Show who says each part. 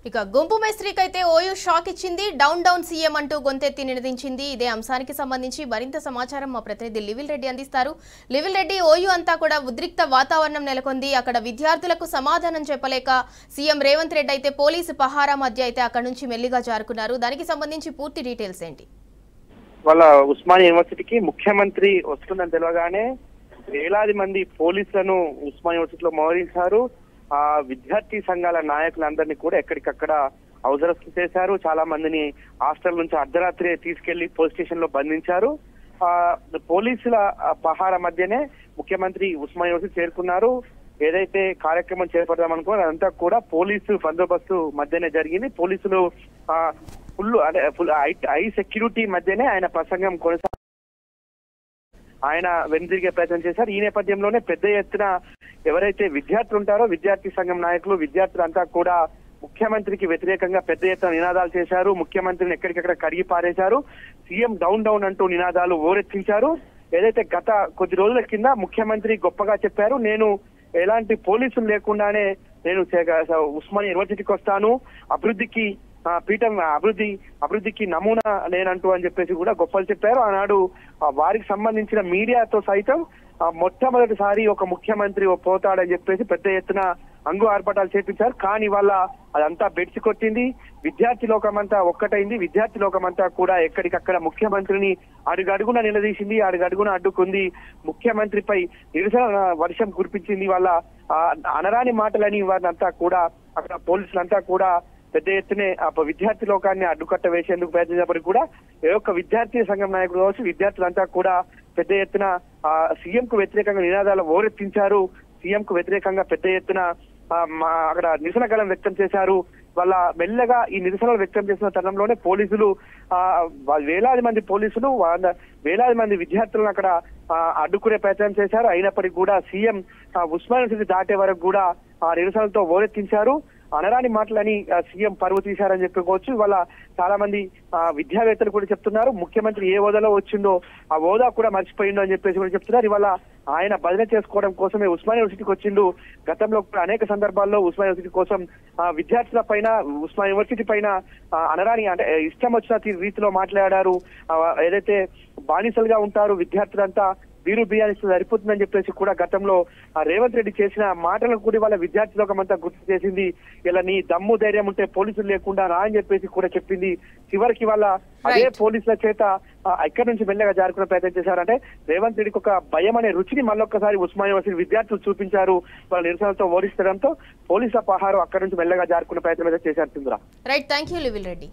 Speaker 1: ఇక గుంపు మేస్త్రీకైతే OU shock ఇచ్చింది. డౌన్ సీఎం అంటూ గొంతెత్తి నినదించింది. ఇదే అంశానికి సంబంధించి మరింత సమాచారం మా ప్రతినిధి లివిల్ రెడ్డి అందిస్తారు. లివిల్ రెడ్డి, ఓయూ అంతా కూడా ఉద్రిక్త వాతావరణం నెలకొంది. అక్కడ విద్యార్థులకు సమాధానం చెప్పలేక సీఎం రేవంత్ రెడ్డి అయితే పోలీసు పహారా మధ్య అయితే అక్కడ నుంచి మెల్లిగా జారుకున్నారు. దానికి సంబంధించి పూర్తి డీటెయిల్స్ ఏంటి?
Speaker 2: వాళ్ళ ఉస్మానియా యూనివర్సిటీకి ముఖ్యమంత్రి వస్తుందని తెలియగానే వేలాది మంది పోలీసులను ఉస్మానియా యూనివర్సిటీలో మోహరించారు. ఆ విద్యార్థి సంఘాల నాయకులందరినీ కూడా ఎక్కడికక్కడ అవసరస్తు చేశారు. చాలా మందిని హాస్టల్ నుంచి అర్ధరాత్రి తీసుకెళ్లి పోలీస్ స్టేషన్ లో బంధించారు. పోలీసుల పహార మధ్యనే ముఖ్యమంత్రి ఉస్మానియా యూనివర్సిటీ చేరుకున్నారు. ఏదైతే కార్యక్రమం చేపడదామనుకో అదంతా కూడా పోలీసు బందోబస్తు మధ్యనే జరిగింది. పోలీసులు ఫుల్ హై సెక్యూరిటీ మధ్యనే ఆయన ప్రసంగం ఆయన వెనుదిరిగే ప్రయత్నం చేశారు. ఈ నేపథ్యంలోనే పెద్ద ఎత్తున ఎవరైతే విద్యార్థులు ఉంటారో విద్యార్థి సంఘం నాయకులు విద్యార్థులంతా కూడా ముఖ్యమంత్రికి వ్యతిరేకంగా పెద్ద ఎత్తున నినాదాలు చేశారు. ముఖ్యమంత్రిని ఎక్కడికెక్కడ కడిగి పారేశారు. సీఎం డౌన్ అంటూ నినాదాలు ఓరెత్తించారు. ఏదైతే గత కొద్ది రోజుల కింద ముఖ్యమంత్రి గొప్పగా చెప్పారు, నేను ఎలాంటి పోలీసులు లేకుండానే నేను ఉస్మానియా యూనివర్సిటీకి వస్తాను, అభివృద్ధికి పీఠం అభివృద్ధికి నమూనా నేనంటూ అని చెప్పేసి కూడా గొప్పలు చెప్పారు. ఆనాడు వారికి సంబంధించిన మీడియాతో సైతం మొట్టమొదటిసారి ఒక ముఖ్యమంత్రి పోతాడని చెప్పేసి పెద్ద ఎత్తున అంగు ఆర్భటాలు చేపించారు. కానీ వాళ్ళ అదంతా బెడిసి కొట్టింది. విద్యార్థి లోకమంతా ఒక్కటైంది. విద్యార్థి లోకమంతా కూడా ఎక్కడికక్కడ ముఖ్యమంత్రిని అడుగడుగున నిలదీసింది, అడుగడుగున అడ్డుకుంది. ముఖ్యమంత్రిపై నిరసన వర్షం కురిపించింది. వాళ్ళ అనరాని మాటలని వారినంతా కూడా అక్కడ పోలీసులంతా కూడా పెద్ద ఎత్తునే విద్యార్థి లోకాన్ని అడ్డుకట్ట వేసేందుకు ప్రయత్నించినప్పటికీ కూడా ఏ ఒక్క విద్యార్థి సంఘం నాయకుడు కావచ్చు విద్యార్థులంతా కూడా పెద్ద ఎత్తున సీఎం కు వ్యతిరేకంగా నినాదాలు ఓరెత్తించారు. సీఎం కు వ్యతిరేకంగా పెద్ద ఎత్తున అక్కడ నిరసన గళం వ్యక్తం చేశారు. వాళ్ళ మెల్లగా ఈ నిరసనలు వ్యక్తం చేసిన తరుణంలోనే పోలీసులు వేలాది మంది పోలీసులు వేలాది మంది విద్యార్థులను అక్కడ అడ్డుకునే ప్రయత్నం చేశారు. అయినప్పటికీ కూడా సీఎం ఉస్మానియా యూనివర్సిటీ దాటే వరకు కూడా ఆ నిరసనలతో ఓరెత్తించారు. అనరాని మాటలని సీఎం పరువు తీశారని చెప్పుకోవచ్చు. ఇవాళ చాలా మంది విద్యావేత్తలు కూడా చెప్తున్నారు, ముఖ్యమంత్రి ఏ హోదాలో వచ్చిందో ఆ హోదా కూడా మర్చిపోయిందో అని చెప్పేసి కూడా చెప్తున్నారు. ఇవాళ ఆయన భజన చేసుకోవడం కోసమే ఉస్మానియా యూనివర్సిటీకి వచ్చిండు. గతంలో కూడా అనేక సందర్భాల్లో ఉస్మానియా యూనివర్సిటీ కోసం విద్యార్థుల పైన ఉస్మానియా యూనివర్సిటీ పైన అనరాని అంటే ఇష్టం వచ్చిన రీతిలో మాట్లాడారు. ఏదైతే బానిసలుగా ఉంటారు విద్యార్థులంతా వీరు బియ్యానిస్తూ సరిపోతుందని చెప్పేసి కూడా గతంలో రేవంత్ రెడ్డి చేసిన మాటలను కూడా వాళ్ళ విద్యార్థి లోకమంతా గుర్తు చేసింది. ఇలా నీ దమ్ము ధైర్యం ఉంటే పోలీసులు లేకుండా రా అని చెప్పేసి కూడా చెప్పింది. చివరికి వాళ్ళ అదే పోలీసుల చేత ఎక్కడి నుంచి మెల్లగా జారుకునే ప్రయత్నం చేశారంటే రేవంత్ రెడ్డికి ఒక భయం అనే రుచిని మళ్ళొక్కసారి ఉస్మానియా యూనివర్సిటీ విద్యార్థులు చూపించారు. వాళ్ళ నిరసనలతో ఓడిస్తడంతో పోలీసుల పహారు అక్కడి నుంచి మెల్లగా జారుకునే ప్రయత్నం అయితే చేశారు.
Speaker 1: రైట్, థ్యాంక్ యూ లివిల్ రెడ్డి.